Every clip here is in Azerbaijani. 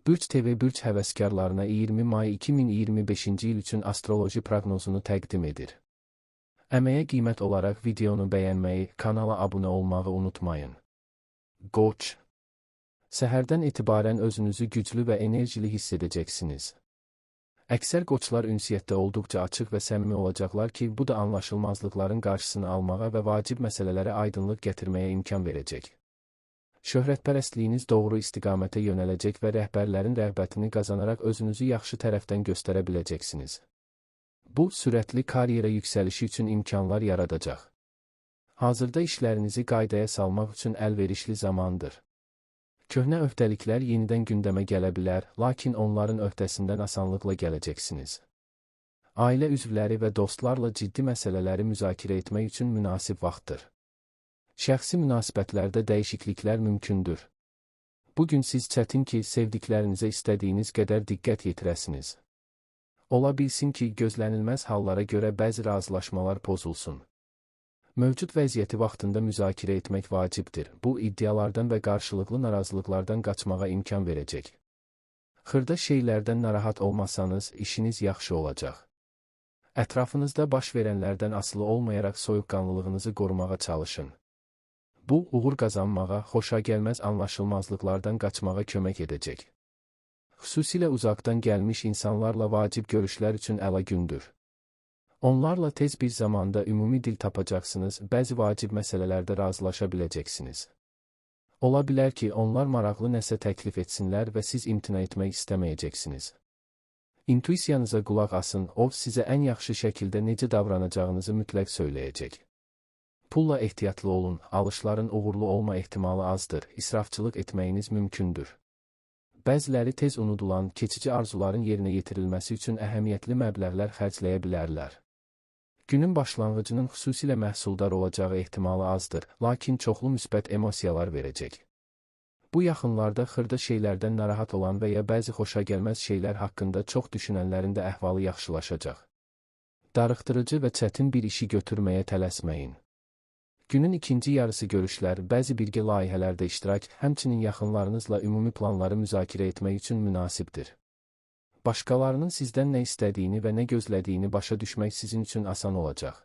Bürç TV Bürç həvəskarlarına 20 may 2025-ci il üçün astroloji proqnozunu təqdim edir. Əməyə qiymət olaraq videonu bəyənməyi, kanala abunə olmağı unutmayın. Qoç. Səhərdən etibarən özünüzü güclü və enerjili hiss edəcəksiniz. Əksər qoçlar ünsiyyətdə olduqca açıq və səmimi olacaqlar ki, bu da anlaşılmazlıqların qarşısını almağa və vacib məsələlərə aydınlıq gətirməyə imkan verəcək. Şöhrətpərəstliyiniz doğru istiqamətə yönələcək və rəhbərlərin rəğbətini qazanaraq özünüzü yaxşı tərəfdən göstərə biləcəksiniz. Bu, sürətli karyera yüksəlişi üçün imkanlar yaradacaq. Hazırda işlərinizi qaydaya salmaq üçün əlverişli zamandır. Köhnə öhdəliklər yenidən gündəmə gələ bilər, lakin onların öhdəsindən asanlıqla gələcəksiniz. Ailə üzvləri və dostlarla ciddi məsələləri müzakirə etmək üçün münasib vaxtdır. Şəxsi münasibətlərdə dəyişikliklər mümkündür. Bugün siz çətin ki, sevdiklərinizə istədiyiniz qədər diqqət yetirəsiniz. Ola bilsin ki, gözlənilməz hallara görə bəzi razılaşmalar pozulsun. Mövcud vəziyyəti vaxtında müzakirə etmək vacibdir. Bu, iddialardan və qarşılıqlı narazılıqlardan qaçmağa imkan verəcək. Xırda şeylərdən narahat olmasanız, işiniz yaxşı olacaq. Ətrafınızda baş verənlərdən asılı olmayaraq soyuqqanlılığınızı qorumağa çalışın. Bu, uğur qazanmağa, xoşagəlməz anlaşılmazlıqlardan qaçmağa kömək edəcək. Xüsusilə uzaqdan gəlmiş insanlarla vacib görüşlər üçün əla gündür. Onlarla tez bir zamanda ümumi dil tapacaqsınız, bəzi vacib məsələlərdə razılaşa biləcəksiniz. Ola bilər ki, onlar maraqlı nəsə təklif etsinlər və siz imtina etmək istəməyəcəksiniz. İntuisiyanıza qulaq asın, o sizə ən yaxşı şəkildə necə davranacağınızı mütləq söyləyəcək. Pulla ehtiyatlı olun, alışların uğurlu olma ehtimalı azdır, israfçılıq etməyiniz mümkündür. Bəziləri tez unudulan, keçici arzuların yerinə yetirilməsi üçün əhəmiyyətli məbləğlər xərcləyə bilərlər. Günün başlanğıcının xüsusilə məhsuldar olacağı ehtimalı azdır, lakin çoxlu müsbət emosiyalar verəcək. Bu yaxınlarda xırda şeylərdən narahat olan və ya bəzi xoşagəlməz şeylər haqqında çox düşünənlərin də əhvalı yaxşılaşacaq. Darıxdırıcı və çətin bir işi götürməyə tələsməyin. Günün ikinci yarısı görüşlər, bəzi birgə layihələrdə iştirak, həmçinin yaxınlarınızla ümumi planları müzakirə etmək üçün münasibdir. Başqalarının sizdən nə istədiyini və nə gözlədiyini başa düşmək sizin üçün asan olacaq.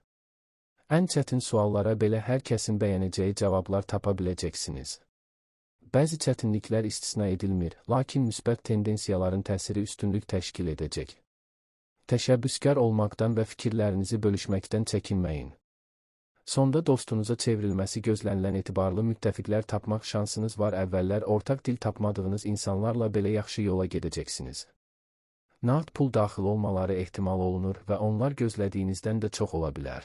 Ən çətin suallara belə hər kəsin bəyənəcəyi cavablar tapa biləcəksiniz. Bəzi çətinliklər istisna edilmir, lakin müsbət tendensiyaların təsiri üstünlük təşkil edəcək. Təşəbbüskar olmaqdan və fikirlərinizi bölüşməkdən çəkinməyin. Sonda dostunuza çevrilməsi gözlənilən etibarlı müttəfiqlər tapmaq şansınız var. Əvvəllər ortaq dil tapmadığınız insanlarla belə yaxşı yola gedəcəksiniz. Nağd pul daxil olmaları ehtimal olunur və onlar gözlədiyinizdən də çox ola bilər.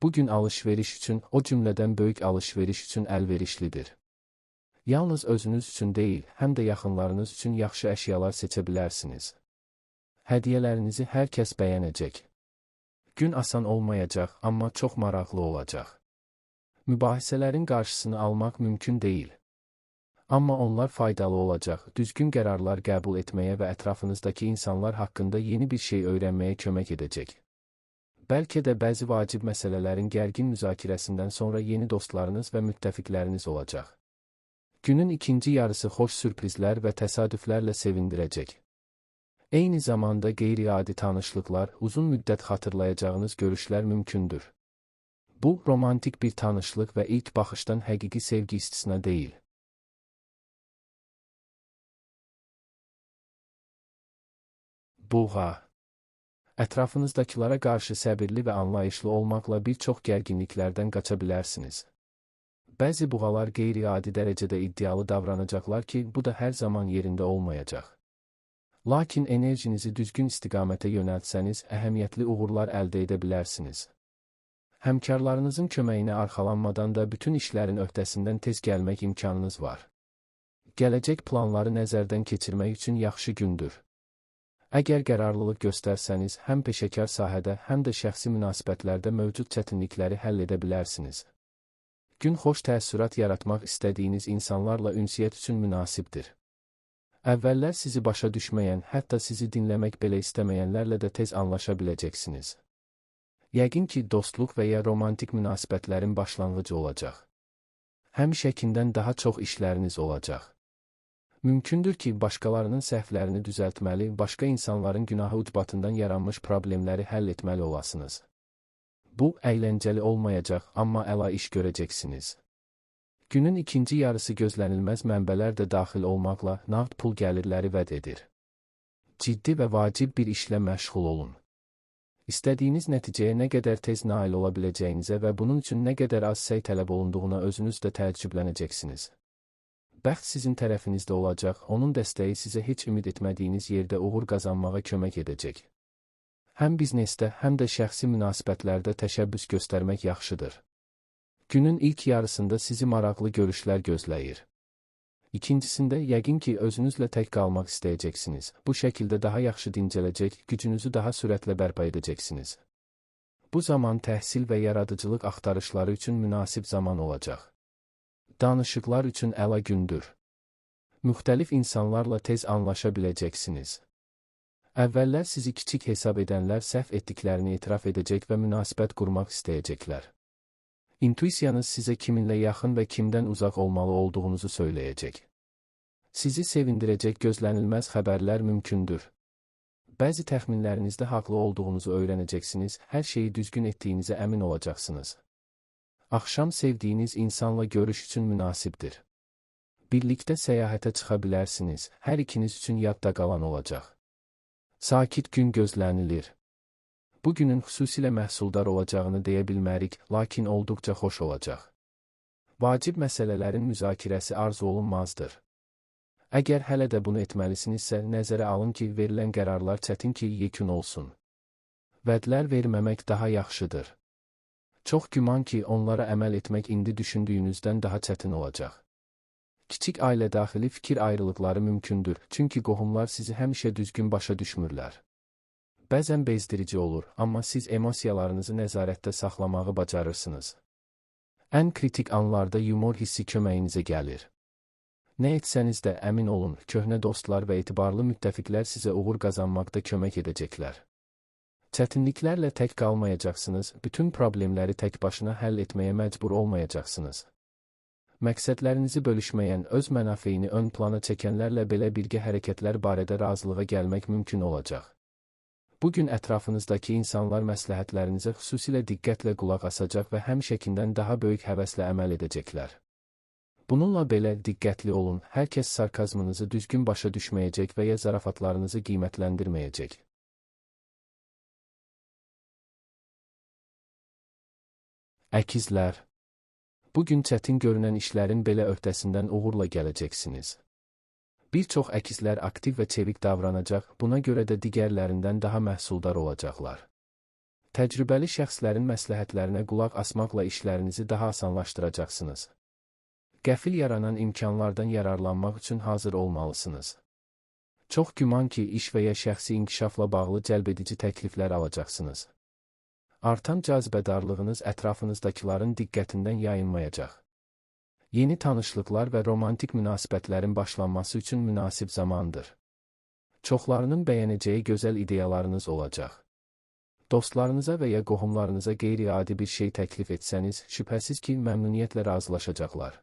Bugün alış-veriş üçün, o cümlədən böyük alış-veriş üçün əlverişlidir. Yalnız özünüz üçün deyil, həm də yaxınlarınız üçün yaxşı əşyalar seçə bilərsiniz. Hədiyyələrinizi hər kəs bəyənəcək. Gün asan olmayacaq, amma çox maraqlı olacaq. Mübahisələrin qarşısını almaq mümkün deyil. Amma onlar faydalı olacaq, düzgün qərarlar qəbul etməyə və ətrafınızdakı insanlar haqqında yeni bir şey öyrənməyə kömək edəcək. Bəlkə də bəzi vacib məsələlərin gərgin müzakirəsindən sonra yeni dostlarınız və müttəfiqləriniz olacaq. Günün ikinci yarısı xoş sürprizlər və təsadüflərlə sevindirəcək. Eyni zamanda qeyri-adi tanışlıqlar, uzun müddət xatırlayacağınız görüşlər mümkündür. Bu, romantik bir tanışlıq və ilk baxışdan həqiqi sevgi istisna deyil. Buğa. Ətrafınızdakılara qarşı səbirli və anlayışlı olmaqla bir çox gərginliklərdən qaça bilərsiniz. Bəzi buğalar qeyri-adi dərəcədə iddialı davranacaqlar ki, bu da hər zaman yerində olmayacaq. Lakin enerjinizi düzgün istiqamətə yönəltsəniz, əhəmiyyətli uğurlar əldə edə bilərsiniz. Həmkarlarınızın köməyinə arxalanmadan da bütün işlərin öhdəsindən tez gəlmək imkanınız var. Gələcək planları nəzərdən keçirmək üçün yaxşı gündür. Əgər qərarlılıq göstərsəniz, həm peşəkar sahədə, həm də şəxsi münasibətlərdə mövcud çətinlikləri həll edə bilərsiniz. Gün xoş təəssürat yaratmaq istədiyiniz insanlarla ünsiyyət üçün münasibdir. Əvvəllər sizi başa düşməyən, hətta sizi dinləmək belə istəməyənlərlə də tez anlaşa biləcəksiniz. Yəqin ki, dostluq və ya romantik münasibətlərin başlanğıcı olacaq. Həmişəkindən daha çox işləriniz olacaq. Mümkündür ki, başqalarının səhvlərini düzəltməli, başqa insanların günahı ucbatından yaranmış problemləri həll etməli olasınız. Bu, əyləncəli olmayacaq, amma əla iş görəcəksiniz. Günün ikinci yarısı gözlənilməz mənbələr də daxil olmaqla nağd pul gəlirləri vəd edir. Ciddi və vacib bir işlə məşğul olun. İstədiyiniz nəticəyə nə qədər tez nail ola biləcəyinizə və bunun üçün nə qədər az səy tələb olunduğuna özünüz də təəccüblənəcəksiniz. Bəxt sizin tərəfinizdə olacaq, onun dəstəyi sizə heç ümid etmədiyiniz yerdə uğur qazanmağa kömək edəcək. Həm biznesdə, həm də şəxsi münasibətlərdə təşəbbüs göstərmək yaxşıdır. Günün ilk yarısında sizi maraqlı görüşlər gözləyir. İkincisində, yəqin ki, özünüzlə tək qalmaq istəyəcəksiniz. Bu şəkildə daha yaxşı dincələcək, gücünüzü daha sürətlə bərpa edəcəksiniz. Bu zaman təhsil və yaradıcılıq axtarışları üçün münasib zaman olacaq. Danışıqlar üçün əla gündür. Müxtəlif insanlarla tez anlaşa biləcəksiniz. Əvvəllər sizi kiçik hesab edənlər səhv etdiklərini etiraf edəcək və münasibət qurmaq istəyəcəklər. İntuisiyanız sizə kiminlə yaxın və kimdən uzaq olmalı olduğunuzu söyləyəcək. Sizi sevindirəcək gözlənilməz xəbərlər mümkündür. Bəzi təxminlərinizdə haqlı olduğunuzu öyrənəcəksiniz, hər şeyi düzgün etdiyinizə əmin olacaqsınız. Axşam sevdiyiniz insanla görüş üçün münasibdir. Birlikdə səyahətə çıxa bilərsiniz, hər ikiniz üçün yadda qalan olacaq. Sakit gün gözlənilir. Bu günün xüsusilə məhsuldar olacağını deyə bilmərik, lakin olduqca xoş olacaq. Vacib məsələlərin müzakirəsi arzu olunmazdır. Əgər hələ də bunu etməlisinizsə, nəzərə alın ki, verilən qərarlar çətin ki, yekun olsun. Vədlər verməmək daha yaxşıdır. Çox güman ki, onlara əməl etmək indi düşündüyünüzdən daha çətin olacaq. Kiçik ailə daxili fikir ayrılıqları mümkündür, çünki qohumlar sizi həmişə düzgün başa düşmürlər. Bəzən bezdirici olur, amma siz emosiyalarınızı nəzarətdə saxlamağı bacarırsınız. Ən kritik anlarda yumor hissi köməyinizə gəlir. Nə etsəniz də əmin olun, köhnə dostlar və etibarlı müttəfiqlər sizə uğur qazanmaqda kömək edəcəklər. Çətinliklərlə tək qalmayacaqsınız, bütün problemləri tək başına həll etməyə məcbur olmayacaqsınız. Məqsədlərinizi bölüşməyən, öz mənafeyini ön plana çəkənlərlə belə birgə hərəkətlər barədə razılığa gəlmək mümkün olacaq. Bugün ətrafınızdakı insanlar məsləhətlərinizə xüsusilə diqqətlə qulaq asacaq və həmişəkindən daha böyük həvəslə əməl edəcəklər. Bununla belə diqqətli olun, hər kəs sarkazmınızı düzgün başa düşməyəcək və ya zarafatlarınızı qiymətləndirməyəcək. Əkizlər. Bugün çətin görünən işlərin belə öhdəsindən uğurla gələcəksiniz. Bir çox əkizlər aktiv və çevik davranacaq, buna görə də digərlərindən daha məhsuldar olacaqlar. Təcrübəli şəxslərin məsləhətlərinə qulaq asmaqla işlərinizi daha asanlaşdıracaqsınız. Qəfil yaranan imkanlardan yararlanmaq üçün hazır olmalısınız. Çox güman ki, iş və ya şəxsi inkişafla bağlı cəlbedici təkliflər alacaqsınız. Artan cazibədarlığınız ətrafınızdakıların diqqətindən yayınmayacaq. Yeni tanışlıqlar və romantik münasibətlərin başlanması üçün münasib zamandır. Çoxlarının bəyənəcəyi gözəl ideyalarınız olacaq. Dostlarınıza və ya qohumlarınıza qeyri-adi bir şey təklif etsəniz, şübhəsiz ki, məmnuniyyətlə razılaşacaqlar.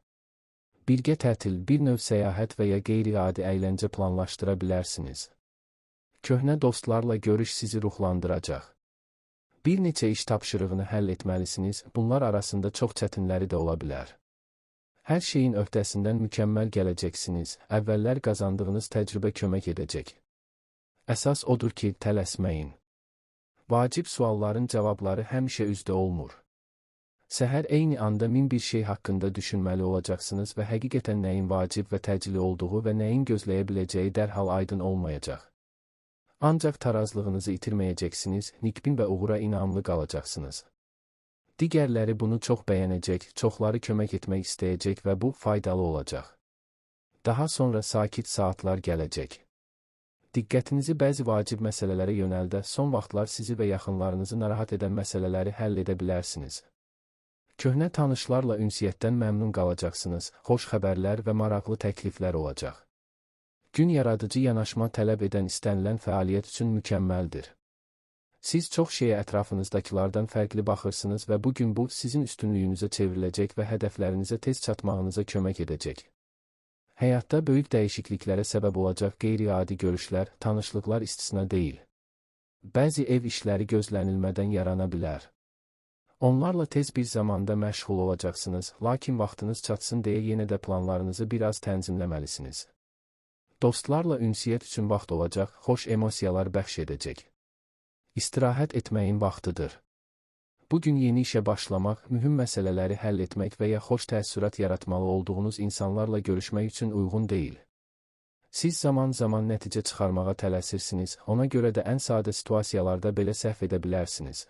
Birgə tətil, bir növ səyahət və ya qeyri-adi əyləncə planlaşdıra bilərsiniz. Köhnə dostlarla görüş sizi ruhlandıracaq. Bir neçə iş tapşırığını həll etməlisiniz, bunlar arasında çox çətinləri də ola bilər. Hər şeyin öhdəsindən mükəmməl gələcəksiniz, əvvəllər qazandığınız təcrübə kömək edəcək. Əsas odur ki, tələsməyin. Vacib sualların cavabları həmişə üzdə olmur. Səhər eyni anda min bir şey haqqında düşünməli olacaqsınız və həqiqətən nəyin vacib və təcili olduğu və nəyin gözləyə biləcəyi dərhal aydın olmayacaq. Ancaq tarazlığınızı itirməyəcəksiniz, nikbin və uğura inamlı qalacaqsınız. Digərləri bunu çox bəyənəcək, çoxları kömək etmək istəyəcək və bu faydalı olacaq. Daha sonra sakit saatlar gələcək. Diqqətinizi bəzi vacib məsələlərə yönəldə, son vaxtlar sizi və yaxınlarınızı narahat edən məsələləri həll edə bilərsiniz. Köhnə tanışlarla ünsiyyətdən məmnun qalacaqsınız, xoş xəbərlər və maraqlı təkliflər olacaq. Gün yaradıcı yanaşma tələb edən istənilən fəaliyyət üçün mükəmməldir. Siz çox şeyə ətrafınızdakilardan fərqli baxırsınız və bugün bu sizin üstünlüyünüzə çevriləcək və hədəflərinizə tez çatmağınıza kömək edəcək. Həyatda böyük dəyişikliklərə səbəb olacaq qeyri-adi görüşlər, tanışlıqlar istisna deyil. Bəzi ev işləri gözlənilmədən yarana bilər. Onlarla tez bir zamanda məşğul olacaqsınız, lakin vaxtınız çatsın deyə yenə də planlarınızı biraz tənzimləməlisiniz. Dostlarla ünsiyyət üçün vaxt olacaq, xoş emosiyalar bəxş edəcək. İstirahət etməyin vaxtıdır. Bugün yeni işə başlamaq, mühüm məsələləri həll etmək və ya xoş təəssürat yaratmalı olduğunuz insanlarla görüşmək üçün uyğun deyil. Siz zaman-zaman nəticə çıxarmağa tələsirsiniz, ona görə də ən sadə situasiyalarda belə səhv edə bilərsiniz.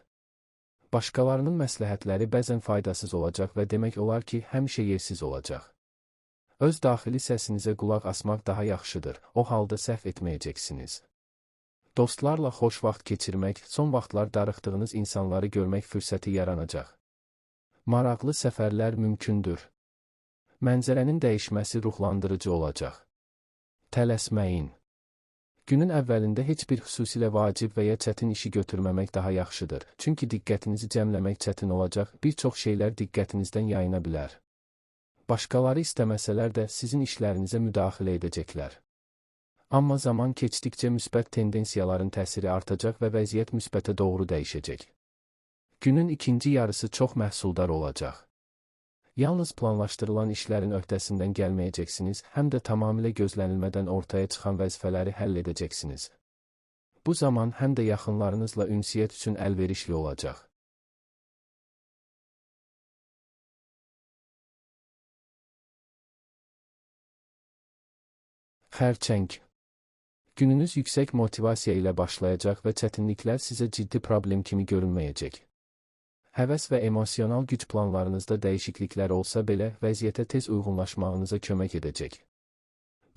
Başqalarının məsləhətləri bəzən faydasız olacaq və demək olar ki, həmişə yersiz olacaq. Öz daxili səsinizə qulaq asmaq daha yaxşıdır, o halda səhv etməyəcəksiniz. Dostlarla xoş vaxt keçirmək, son vaxtlar darıxdığınız insanları görmək fürsəti yaranacaq. Maraqlı səfərlər mümkündür. Mənzərənin dəyişməsi ruhlandırıcı olacaq. Tələsməyin. Günün əvvəlində heç bir xüsusilə vacib və ya çətin işi götürməmək daha yaxşıdır, çünki diqqətinizi cəmləmək çətin olacaq, bir çox şeylər diqqətinizdən yayına bilər. Başqaları istəməsələr də sizin işlərinizə müdaxilə edəcəklər. Amma zaman keçdikcə müsbət tendensiyaların təsiri artacaq və vəziyyət müsbətə doğru dəyişəcək. Günün ikinci yarısı çox məhsuldar olacaq. Yalnız planlaşdırılan işlərin öhdəsindən gəlməyəcəksiniz, həm də tamamilə gözlənilmədən ortaya çıxan vəzifələri həll edəcəksiniz. Bu zaman həm də yaxınlarınızla ünsiyyət üçün əlverişli olacaq. Xərçəng. Gününüz yüksək motivasiya ilə başlayacaq və çətinliklər sizə ciddi problem kimi görünməyəcək. Həvəs və emosional güc planlarınızda dəyişikliklər olsa belə, vəziyyətə tez uyğunlaşmağınıza kömək edəcək.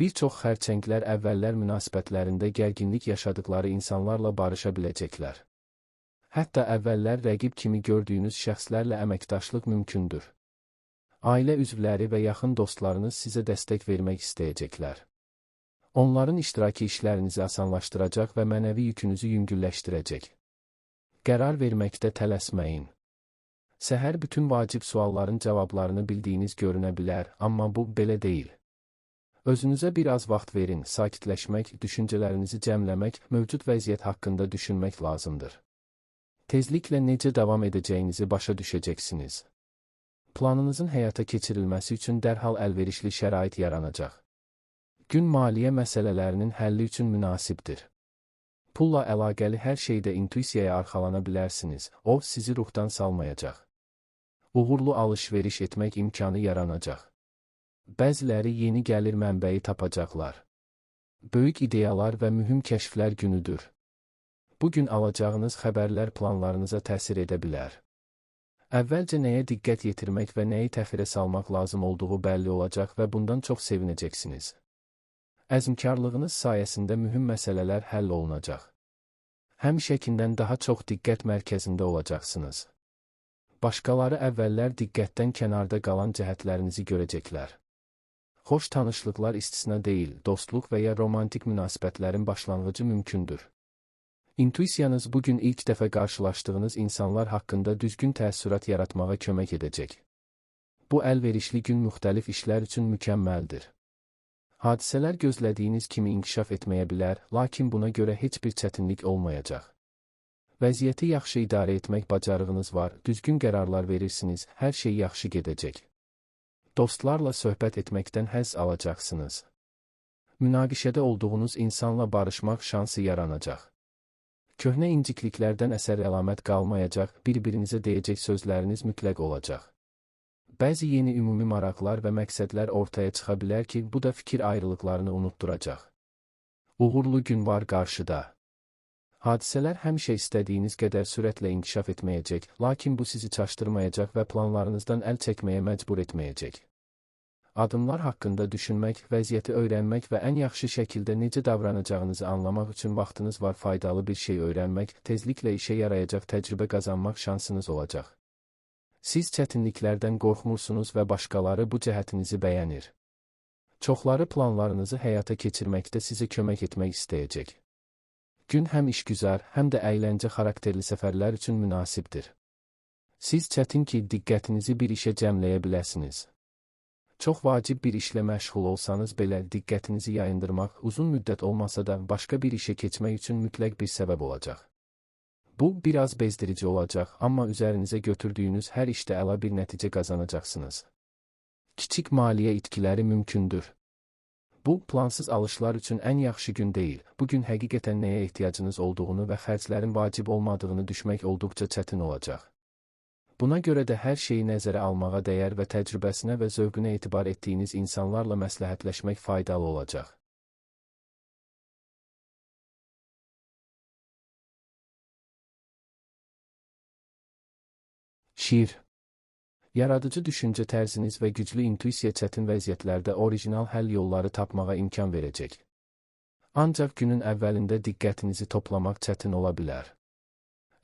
Bir çox xərçənglər əvvəllər münasibətlərində gərginlik yaşadıkları insanlarla barışa biləcəklər. Hətta əvvəllər rəqib kimi gördüyünüz şəxslərlə əməkdaşlıq mümkündür. Ailə üzvləri və yaxın dostlarınız sizə dəstək vermək istəyəcəklər. Onların iştirakı işlərinizi asanlaşdıracaq və mənəvi yükünüzü yüngülləşdirəcək. Qərar verməkdə tələsməyin. Səhər bütün vacib sualların cavablarını bildiyiniz görünə bilər, amma bu belə deyil. Özünüzə biraz vaxt verin, sakitləşmək, düşüncələrinizi cəmləmək, mövcud vəziyyət haqqında düşünmək lazımdır. Tezliklə necə davam edəcəyinizi başa düşəcəksiniz. Planınızın həyata keçirilməsi üçün dərhal əlverişli şərait yaranacaq. Gün maliyyə məsələlərinin həlli üçün münasibdir. Pulla əlaqəli hər şeydə intuisiyaya arxalana bilərsiniz, o sizi ruhdan salmayacaq. Uğurlu alış-veriş etmək imkanı yaranacaq. Bəziləri yeni gəlir mənbəyi tapacaqlar. Böyük ideyalar və mühüm kəşflər günüdür. Bugün alacağınız xəbərlər planlarınıza təsir edə bilər. Əvvəlcə nəyə diqqət yetirmək və nəyi təxirə salmaq lazım olduğu bəlli olacaq və bundan çox sevinəcəksiniz. Əzmkarlığınız sayəsində mühüm məsələlər həll olunacaq. Həmişəkindən daha çox diqqət mərkəzində olacaqsınız. Başqaları əvvəllər diqqətdən kənarda qalan cəhətlərinizi görəcəklər. Xoş tanışlıqlar istisna deyil, dostluq və ya romantik münasibətlərin başlanğıcı mümkündür. İntuisiyanız bugün ilk dəfə qarşılaşdığınız insanlar haqqında düzgün təəssürat yaratmağa kömək edəcək. Bu əlverişli gün müxtəlif işlər üçün mükəmməldir. Hadisələr gözlədiyiniz kimi inkişaf etməyə bilər, lakin buna görə heç bir çətinlik olmayacaq. Vəziyyəti yaxşı idarə etmək bacarığınız var, düzgün qərarlar verirsiniz, hər şey yaxşı gedəcək. Dostlarla söhbət etməkdən həzz alacaqsınız. Münaqişədə olduğunuz insanla barışmaq şansı yaranacaq. Köhnə incikliklərdən əsər əlamət qalmayacaq, bir-birinizə deyəcək sözləriniz mütləq olacaq. Bəzi yeni ümumi maraqlar və məqsədlər ortaya çıxa bilər ki, bu da fikir ayrılıqlarını unutduracaq. Uğurlu gün var qarşıda. Hadisələr həmişə istədiyiniz qədər sürətlə inkişaf etməyəcək, lakin bu sizi çaşdırmayacaq və planlarınızdan əl çəkməyə məcbur etməyəcək. Adımlar haqqında düşünmək, vəziyyəti öyrənmək və ən yaxşı şəkildə necə davranacağınızı anlamaq üçün vaxtınız var, faydalı bir şey öyrənmək, tezliklə işə yarayacaq təcrübə qazanmaq şansınız olacaq. Siz çətinliklərdən qorxmursunuz və başqaları bu cəhətinizi bəyənir. Çoxları planlarınızı həyata keçirməkdə sizə kömək etmək istəyəcək. Gün həm işgüzar, həm də əyləncə xarakterli səfərlər üçün münasibdir. Siz çətin ki, diqqətinizi bir işə cəmləyə biləsiniz. Çox vacib bir işlə məşğul olsanız belə diqqətinizi yayındırmaq uzun müddət olmasa da başqa bir işə keçmək üçün mütləq bir səbəb olacaq. Bu, biraz bezdirici olacaq, amma üzərinizə götürdüyünüz hər işdə əla bir nəticə qazanacaqsınız. Kiçik maliyyə itkiləri mümkündür. Bu, plansız alışlar üçün ən yaxşı gün deyil. Bu gün həqiqətən nəyə ehtiyacınız olduğunu və xərclərin vacib olmadığını düşmək olduqca çətin olacaq. Buna görə də hər şeyi nəzərə almağa dəyər və təcrübəsinə və zövqünə etibar etdiyiniz insanlarla məsləhətləşmək faydalı olacaq. Şiir. Yaradıcı düşüncə tərziniz və güclü intuisiya çətin vəziyyətlərdə orijinal həll yolları tapmağa imkan verəcək. Ancaq günün əvvəlində diqqətinizi toplamaq çətin ola bilər.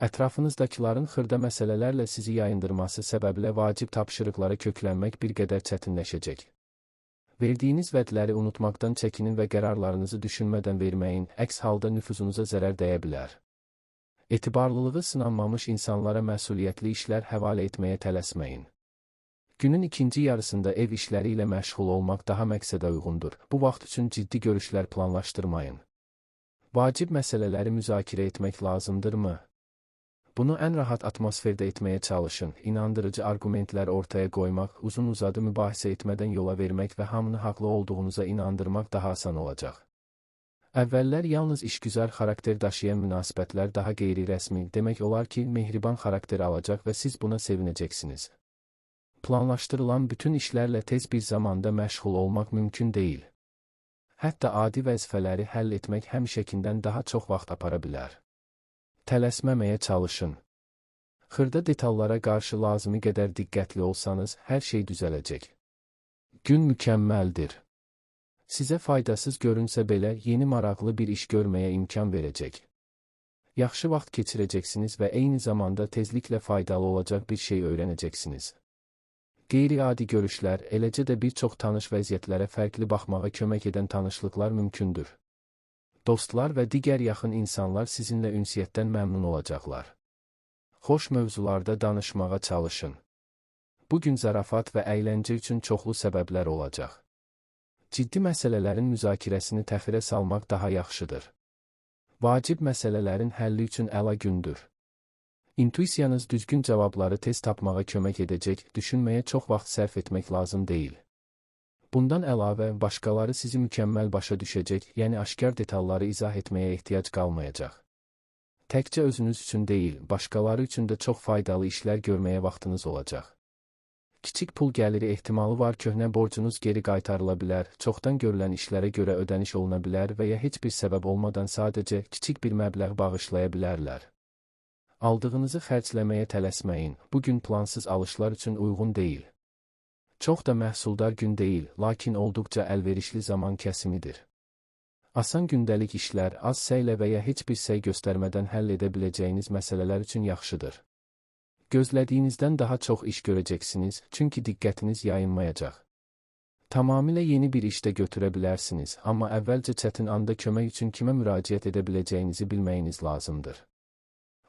Ətrafınızdakıların xırda məsələlərlə sizi yayındırması səbəbilə vacib tapşırıqlara köklənmək bir qədər çətinləşəcək. Verdiyiniz vədləri unutmaqdan çəkinin və qərarlarınızı düşünmədən verməyin, əks halda nüfuzunuza zərər dəyə bilər. Etibarlılığı sınanmamış insanlara məsuliyyətli işlər həvalə etməyə tələsməyin. Günün ikinci yarısında ev işləri ilə məşğul olmaq daha məqsədə uyğundur. Bu vaxt üçün ciddi görüşlər planlaşdırmayın. Vacib məsələləri müzakirə etmək lazımdırmı? Bunu ən rahat atmosferdə etməyə çalışın, inandırıcı arqumentlər ortaya qoymaq, uzun-uzadı mübahisə etmədən yola vermək və hamını haqlı olduğunuza inandırmaq daha asan olacaq. Əvvəllər yalnız işgüzar xarakter daşıyan münasibətlər daha qeyri-rəsmi, demək olar ki, mehriban xarakter alacaq və siz buna sevinəcəksiniz. Planlaşdırılan bütün işlərlə tez bir zamanda məşğul olmaq mümkün deyil. Hətta adi vəzifələri həll etmək həmişəkindən daha çox vaxt apara bilər. Tələsməməyə çalışın. Xırda detallara qarşı lazımi qədər diqqətli olsanız, hər şey düzələcək. Gün mükəmməldir. Sizə faydasız görünsə belə, yeni maraqlı bir iş görməyə imkan verəcək. Yaxşı vaxt keçirəcəksiniz və eyni zamanda tezliklə faydalı olacaq bir şey öyrənəcəksiniz. Qeyri-adi görüşlər, eləcə də bir çox tanış vəziyyətlərə fərqli baxmağa kömək edən tanışlıqlar mümkündür. Dostlar və digər yaxın insanlar sizinlə ünsiyyətdən məmnun olacaqlar. Xoş mövzularda danışmağa çalışın. Bugün zarafat və əyləncə üçün çoxlu səbəblər olacaq. Ciddi məsələlərin müzakirəsini təxirə salmaq daha yaxşıdır. Vacib məsələlərin həlli üçün əla gündür. İntuisiyanız düzgün cavabları tez tapmağa kömək edəcək, düşünməyə çox vaxt sərf etmək lazım deyil. Bundan əlavə, başqaları sizi mükəmməl başa düşəcək, yəni aşkar detalları izah etməyə ehtiyac qalmayacaq. Təkcə özünüz üçün deyil, başqaları üçün də çox faydalı işlər görməyə vaxtınız olacaq. Kiçik pul gəliri ehtimalı var, köhnə borcunuz geri qaytarıla bilər, çoxdan görülən işlərə görə ödəniş oluna bilər və ya heç bir səbəb olmadan sadəcə kiçik bir məbləğ bağışlaya bilərlər. Aldığınızı xərcləməyə tələsməyin, bugün plansız alışlar üçün uyğun deyil. Çox da məhsuldar gün deyil, lakin olduqca əlverişli zaman kəsimidir. Asan gündəlik işlər, az səylə və ya heç bir səy göstərmədən həll edə biləcəyiniz məsələlər üçün yaxşıdır. Gözlədiyinizdən daha çox iş görəcəksiniz, çünki diqqətiniz yayınmayacaq. Tamamilə yeni bir işdə götürə bilərsiniz, amma əvvəlcə çətin anda kömək üçün kimə müraciət edə biləcəyinizi bilməyiniz lazımdır.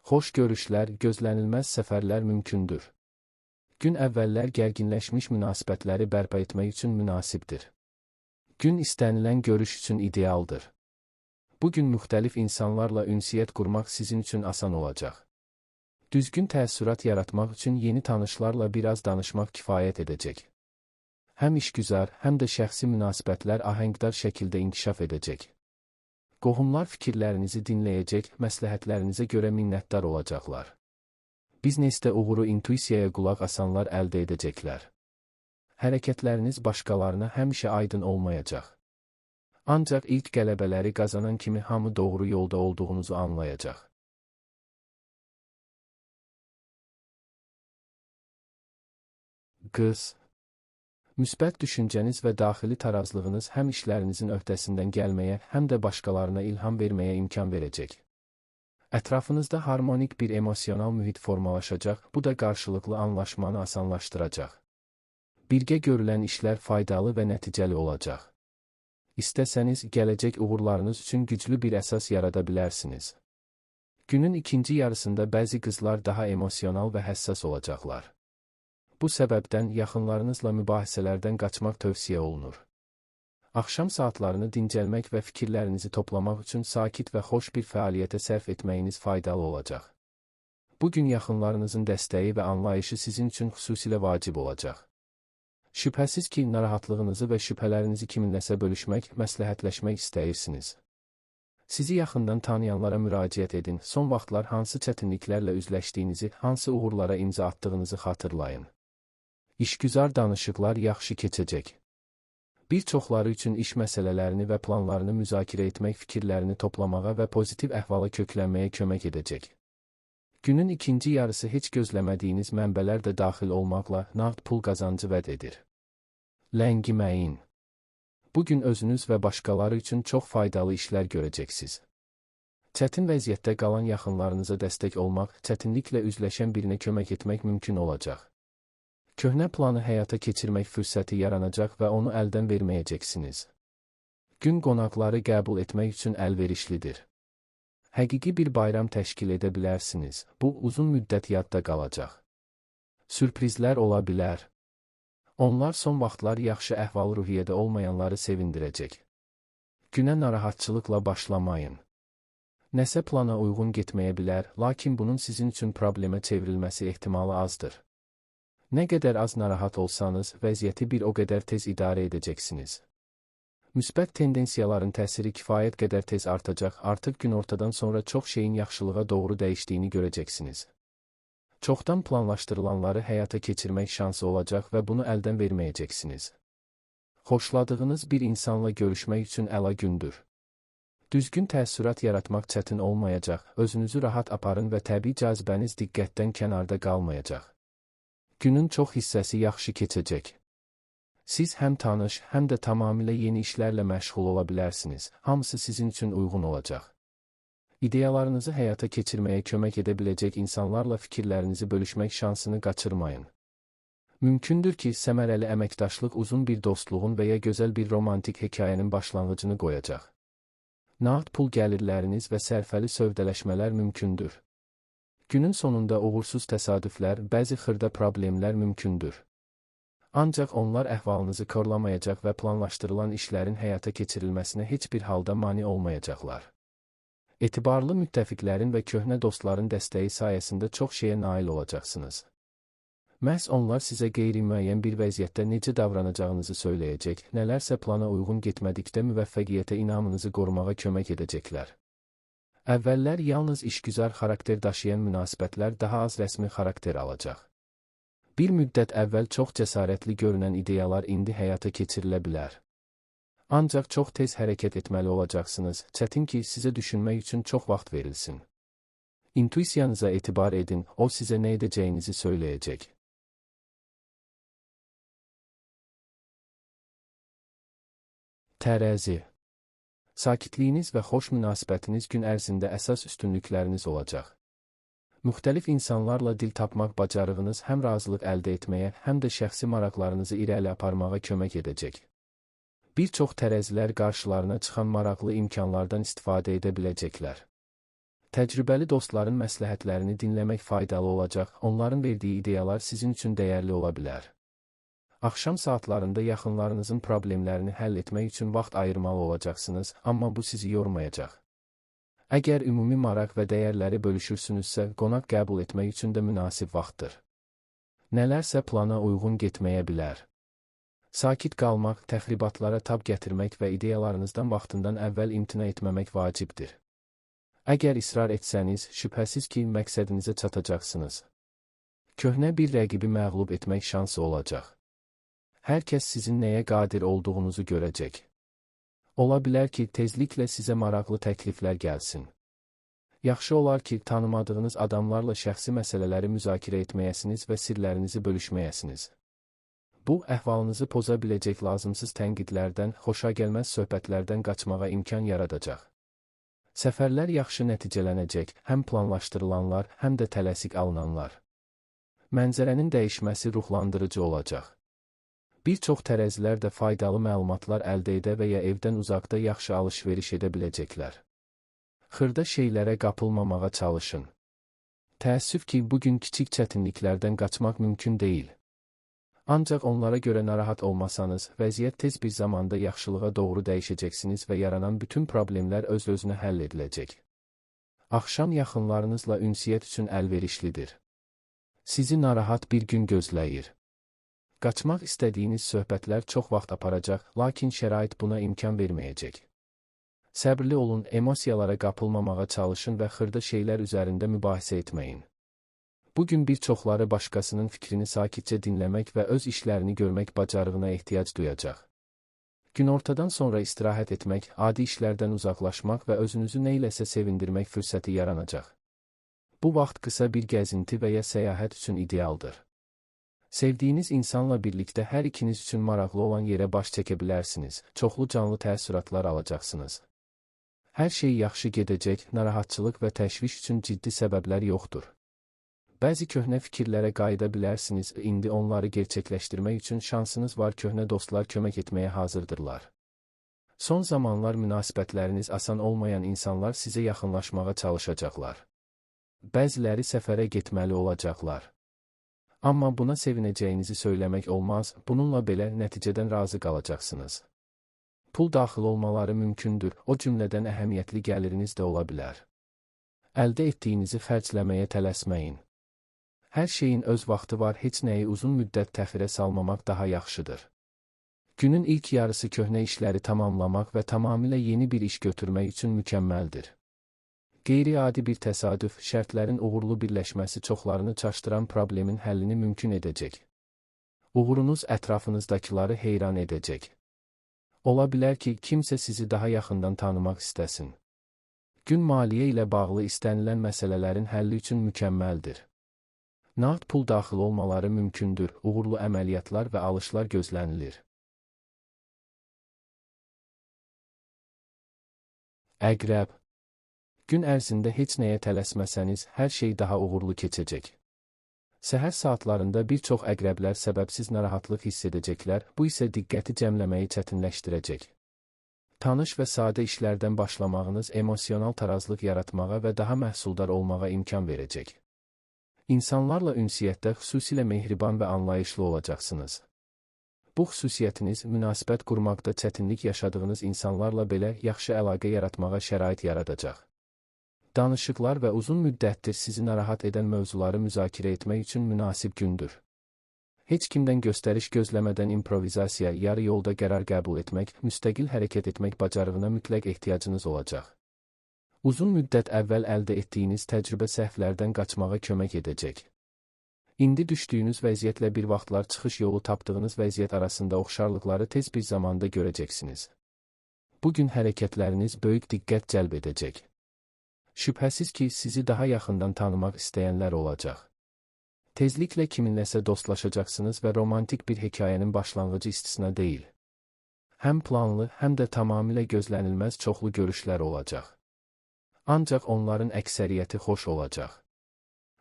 Xoş görüşlər, gözlənilməz səfərlər mümkündür. Gün əvvəllər gərginləşmiş münasibətləri bərpa etmək üçün münasibdir. Gün istənilən görüş üçün idealdır. Bugün müxtəlif insanlarla ünsiyyət qurmaq sizin üçün asan olacaq. Düzgün təəssürat yaratmaq üçün yeni tanışlarla biraz danışmaq kifayət edəcək. Həm işgüzar, həm də şəxsi münasibətlər ahəngdar şəkildə inkişaf edəcək. Qohumlar fikirlərinizi dinləyəcək, məsləhətlərinizə görə minnətdar olacaqlar. Biznesdə uğuru intuisiyaya qulaq asanlar əldə edəcəklər. Hərəkətləriniz başqalarına həmişə aydın olmayacaq. Ancaq ilk qələbələri qazanan kimi hamı doğru yolda olduğunuzu anlayacaq. Qız. Müsbət düşüncəniz və daxili tarazlığınız həm işlərinizin öhdəsindən gəlməyə, həm də başqalarına ilham verməyə imkan verəcək. Ətrafınızda harmonik bir emosional mühit formalaşacaq, bu da qarşılıqlı anlaşmanı asanlaşdıracaq. Birgə görülən işlər faydalı və nəticəli olacaq. İstəsəniz, gələcək uğurlarınız üçün güclü bir əsas yarada bilərsiniz. Günün ikinci yarısında bəzi qızlar daha emosional və həssas olacaqlar. Bu səbəbdən yaxınlarınızla mübahisələrdən qaçmaq tövsiyə olunur. Axşam saatlarını dincəlmək və fikirlərinizi toplamaq üçün sakit və xoş bir fəaliyyətə sərf etməyiniz faydalı olacaq. Bu gün yaxınlarınızın dəstəyi və anlayışı sizin üçün xüsusilə vacib olacaq. Şübhəsiz ki, narahatlığınızı və şübhələrinizi kiminləsə bölüşmək, məsləhətləşmək istəyirsiniz. Sizi yaxından tanıyanlara müraciət edin, son vaxtlar hansı çətinliklərlə üzləşdiyinizi, hansı uğurlara imza attığınızı xatırlayın. İşgüzar danışıqlar yaxşı keçəcək. Bir çoxları üçün iş məsələlərini və planlarını müzakirə etmək fikirlərini toplamağa və pozitiv əhvala köklənməyə kömək edəcək. Günün ikinci yarısı heç gözləmədiyiniz mənbələr də daxil olmaqla nağd pul qazancı vəd edir. Ləngiməyin. Bugün özünüz və başqaları üçün çox faydalı işlər görəcəksiniz. Çətin vəziyyətdə qalan yaxınlarınıza dəstək olmaq, çətinliklə üzləşən birinə kömək etmək mümkün olacaq. Köhnə planı həyata keçirmək fürsəti yaranacaq və onu əldən verməyəcəksiniz. Gün qonaqları qəbul etmək üçün əlverişlidir. Həqiqi bir bayram təşkil edə bilərsiniz, bu uzun müddət yadda qalacaq. Sürprizlər ola bilər. Onlar son vaxtlar yaxşı əhval-ruhiyyədə olmayanları sevindirəcək. Günə narahatçılıqla başlamayın. Nəsə plana uyğun getməyə bilər, lakin bunun sizin üçün problemə çevrilməsi ehtimalı azdır. Nə qədər az narahat olsanız, vəziyyəti bir o qədər tez idarə edəcəksiniz. Müsbət tendensiyaların təsiri kifayət qədər tez artacaq, artıq günortadan sonra çox şeyin yaxşılığa doğru dəyişdiyini görəcəksiniz. Çoxdan planlaşdırılanları həyata keçirmək şansı olacaq və bunu əldən verməyəcəksiniz. Xoşladığınız bir insanla görüşmək üçün əla gündür. Düzgün təəssürat yaratmaq çətin olmayacaq, özünüzü rahat aparın və təbii cazibəniz diqqətdən kənarda qalmayacaq. Günün çox hissəsi yaxşı keçəcək. Siz həm tanış, həm də tamamilə yeni işlərlə məşğul ola bilərsiniz, hamısı sizin üçün uyğun olacaq. İdeyalarınızı həyata keçirməyə kömək edə biləcək insanlarla fikirlərinizi bölüşmək şansını qaçırmayın. Mümkündür ki, səmərəli əməkdaşlıq uzun bir dostluğun və ya gözəl bir romantik hekayənin başlanğıcını qoyacaq. Nağd pul gəlirləriniz və sərfəli sövdələşmələr mümkündür. Günün sonunda uğursuz təsadüflər, bəzi xırda problemlər mümkündür. Ancaq onlar əhvalınızı korlamayacaq və planlaşdırılan işlərin həyata keçirilməsinə heç bir halda mane olmayacaqlar. Etibarlı müttəfiqlərin və köhnə dostların dəstəyi sayəsində çox şeyə nail olacaqsınız. Məhz onlar sizə qeyri-müəyyən bir vəziyyətdə necə davranacağınızı söyləyəcək, nələrsə plana uyğun getmədikdə müvəffəqiyyətə inamınızı qorumağa kömək edəcəklər. Əvvəllər yalnız işgüzar xarakter daşıyan münasibətlər daha az rəsmi xarakter alacaq. Bir müddət əvvəl çox cəsarətli görünən ideyalar indi həyata keçirilə bilər. Ancaq çox tez hərəkət etməli olacaqsınız, çətin ki, sizə düşünmək üçün çox vaxt verilsin. İntuisiyanıza etibar edin, o sizə nə edəcəyinizi söyləyəcək. Tərəzi. Sakitliyiniz və xoş münasibətiniz gün ərzində əsas üstünlükləriniz olacaq. Müxtəlif insanlarla dil tapmaq bacarığınız həm razılıq əldə etməyə, həm də şəxsi maraqlarınızı irəli aparmağa kömək edəcək. Bir çox tərəzilər qarşılarına çıxan maraqlı imkanlardan istifadə edə biləcəklər. Təcrübəli dostların məsləhətlərini dinləmək faydalı olacaq, onların verdiyi ideyalar sizin üçün dəyərli ola bilər. Axşam saatlarında yaxınlarınızın problemlərini həll etmək üçün vaxt ayırmalı olacaqsınız, amma bu sizi yormayacaq. Əgər ümumi maraq və dəyərləri bölüşürsünüzsə, qonaq qəbul etmək üçün də münasib vaxtdır. Nələrsə plana uyğun getməyə bilər. Sakit qalmaq, təxribatlara tab gətirmək və ideyalarınızdan vaxtından əvvəl imtina etməmək vacibdir. Əgər israr etsəniz, şübhəsiz ki, məqsədinizə çatacaqsınız. Köhnə bir rəqibi məğlub etmək şansı olacaq. Hər kəs sizin nəyə qadir olduğunuzu görəcək. Ola bilər ki, tezliklə sizə maraqlı təkliflər gəlsin. Yaxşı olar ki, tanımadığınız adamlarla şəxsi məsələləri müzakirə etməyəsiniz və sirlərinizi bölüşməyəsiniz. Bu, əhvalınızı poza biləcək lazımsız tənqidlərdən, xoşagəlməz söhbətlərdən qaçmağa imkan yaradacaq. Səfərlər yaxşı nəticələnəcək, həm planlaşdırılanlar, həm də tələsik alınanlar. Mənzərənin dəyişməsi ruhlandırıcı olacaq. Bir çox tərəzilər də faydalı məlumatlar əldə edə və ya evdən uzaqda yaxşı alış-veriş edə biləcəklər. Xırda şeylərə qapılmamağa çalışın. Təəssüf ki, bugün kiçik çətinliklərdən qaçmaq mümkün deyil. Ancaq onlara görə narahat olmasanız, vəziyyət tez bir zamanda yaxşılığa doğru dəyişəcəksiniz və yaranan bütün problemlər öz-özünə həll ediləcək. Axşam yaxınlarınızla ünsiyyət üçün əlverişlidir. Sizi narahat bir gün gözləyir. Qaçmaq istədiyiniz söhbətlər çox vaxt aparacaq, lakin şərait buna imkan verməyəcək. Səbrli olun, emosiyalara qapılmamağa çalışın və xırda şeylər üzərində mübahisə etməyin. Bugün bir çoxları başqasının fikrini sakitcə dinləmək və öz işlərini görmək bacarığına ehtiyac duyacaq. Günortadan sonra istirahət etmək, adi işlərdən uzaqlaşmaq və özünüzü neyləsə sevindirmək fürsəti yaranacaq. Bu vaxt qısa bir gəzinti və ya səyahət üçün idealdır. Sevdiyiniz insanla birlikdə hər ikiniz üçün maraqlı olan yerə baş çəkə bilərsiniz, çoxlu canlı təəssüratlar alacaqsınız. Hər şey yaxşı gedəcək, narahatçılıq və təşviş üçün ciddi səbəblər yoxdur. Bəzi köhnə fikirlərə qayıda bilərsiniz, indi onları gerçəkləşdirmək üçün şansınız var, köhnə dostlar kömək etməyə hazırdırlar. Son zamanlar münasibətləriniz asan olmayan insanlar sizə yaxınlaşmağa çalışacaqlar. Bəziləri səfərə getməli olacaqlar. Amma buna sevinəcəyinizi söyləmək olmaz, bununla belə nəticədən razı qalacaqsınız. Pul daxil olmaları mümkündür, o cümlədən əhəmiyyətli gəliriniz də ola bilər. Əldə etdiyinizi xərcləməyə tələsməyin. Hər şeyin öz vaxtı var, heç nəyi uzun müddət təxirə salmamaq daha yaxşıdır. Günün ilk yarısı köhnə işləri tamamlamaq və tamamilə yeni bir iş götürmək üçün mükəmməldir. Qeyri-adi bir təsadüf, şərtlərin uğurlu birləşməsi çoxlarını çaşdıran problemin həllini mümkün edəcək. Uğurunuz ətrafınızdakıları heyran edəcək. Ola bilər ki, kimsə sizi daha yaxından tanımaq istəsin. Gün maliyyə ilə bağlı istənilən məsələlərin həlli üçün mükəmməldir. Nağd pul daxil olmaları mümkündür, uğurlu əməliyyatlar və alışlar gözlənilir. Əqrəb. Gün ərzində heç nəyə tələsməsəniz, hər şey daha uğurlu keçəcək. Səhər saatlarında bir çox əqrəblər səbəbsiz narahatlıq hiss edəcəklər, bu isə diqqəti cəmləməyi çətinləşdirəcək. Tanış və sadə işlərdən başlamağınız emosional tarazlıq yaratmağa və daha məhsuldar olmağa imkan verəcək. İnsanlarla ünsiyyətdə xüsusilə mehriban və anlayışlı olacaqsınız. Bu xüsusiyyətiniz münasibət qurmaqda çətinlik yaşadığınız insanlarla belə yaxşı əlaqə yaratmağa şərait yaradacaq. Danışıqlar və uzun müddətdir sizi narahat edən mövzuları müzakirə etmək üçün münasib gündür. Heç kimdən göstəriş gözləmədən improvizasiya, yarı yolda qərar qəbul etmək, müstəqil hərəkət etmək bacarığına mütləq ehtiyacınız olacaq. Uzun müddət əvvəl əldə etdiyiniz təcrübə səhvlərdən qaçmağa kömək edəcək. İndi düşdüyünüz vəziyyətlə bir vaxtlar çıxış yolu tapdığınız vəziyyət arasında oxşarlıqları tez bir zamanda görəcəksiniz. Bugün hərəkətləriniz böyük diqqət cəlb edəcək. Şübhəsiz ki, sizi daha yaxından tanımaq istəyənlər olacaq. Tezliklə kiminləsə dostlaşacaqsınız və romantik bir hekayənin başlanğıcı istisna deyil. Həm planlı, həm də tamamilə gözlənilməz çoxlu görüşlər olacaq. Ancaq onların əksəriyyəti xoş olacaq.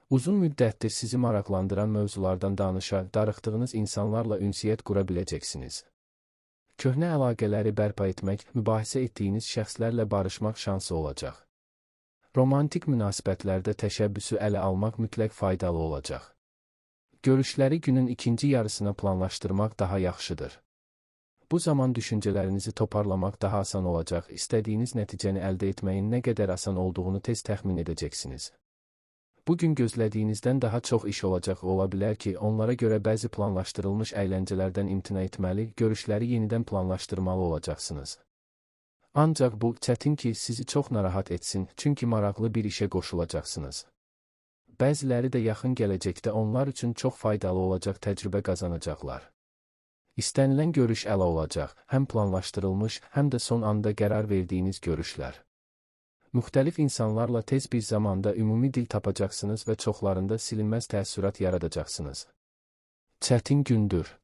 Uzun müddətdir sizi maraqlandıran mövzulardan danışa, darıxdığınız insanlarla ünsiyyət qura biləcəksiniz. Köhnə əlaqələri bərpa etmək, mübahisə etdiyiniz şəxslərlə barışmaq şansı olacaq. Romantik münasibətlərdə təşəbbüsü ələ almaq mütləq faydalı olacaq. Görüşləri günün ikinci yarısına planlaşdırmaq daha yaxşıdır. Bu zaman düşüncələrinizi toparlamaq daha asan olacaq, istədiyiniz nəticəni əldə etməyin nə qədər asan olduğunu tez təxmin edəcəksiniz. Bugün gözlədiyinizdən daha çox iş olacaq, ola bilər ki, onlara görə bəzi planlaşdırılmış əyləncələrdən imtina etməli, görüşləri yenidən planlaşdırmalı olacaqsınız. Ancaq bu, çətin ki, sizi çox narahat etsin, çünki maraqlı bir işə qoşulacaqsınız. Bəziləri də yaxın gələcəkdə onlar üçün çox faydalı olacaq təcrübə qazanacaqlar. İstənilən görüş əla olacaq, həm planlaşdırılmış, həm də son anda qərar verdiyiniz görüşlər. Müxtəlif insanlarla tez bir zamanda ümumi dil tapacaqsınız və çoxlarında silinməz təəssürat yaradacaqsınız. Çətin gündür.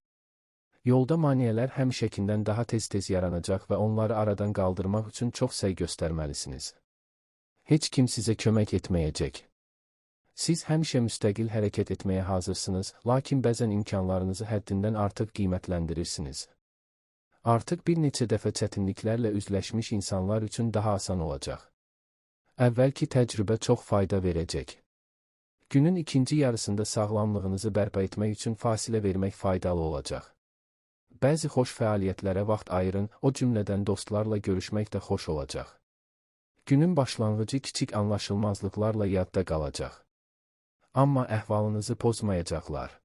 Yolda maneələr həmişəkindən daha tez-tez yaranacaq və onları aradan qaldırmaq üçün çox səy göstərməlisiniz. Heç kim sizə kömək etməyəcək. Siz həmişə müstəqil hərəkət etməyə hazırsınız, lakin bəzən imkanlarınızı həddindən artıq qiymətləndirirsiniz. Artıq bir neçə dəfə çətinliklərlə üzləşmiş insanlar üçün daha asan olacaq. Əvvəlki təcrübə çox fayda verəcək. Günün ikinci yarısında sağlamlığınızı bərpa etmək üçün fasilə vermək faydalı olacaq. Bəzi xoş fəaliyyətlərə vaxt ayırın, o cümlədən dostlarla görüşmək də xoş olacaq. Günün başlanğıcı kiçik anlaşılmazlıqlarla yadda qalacaq. Amma əhvalınızı pozmayacaqlar.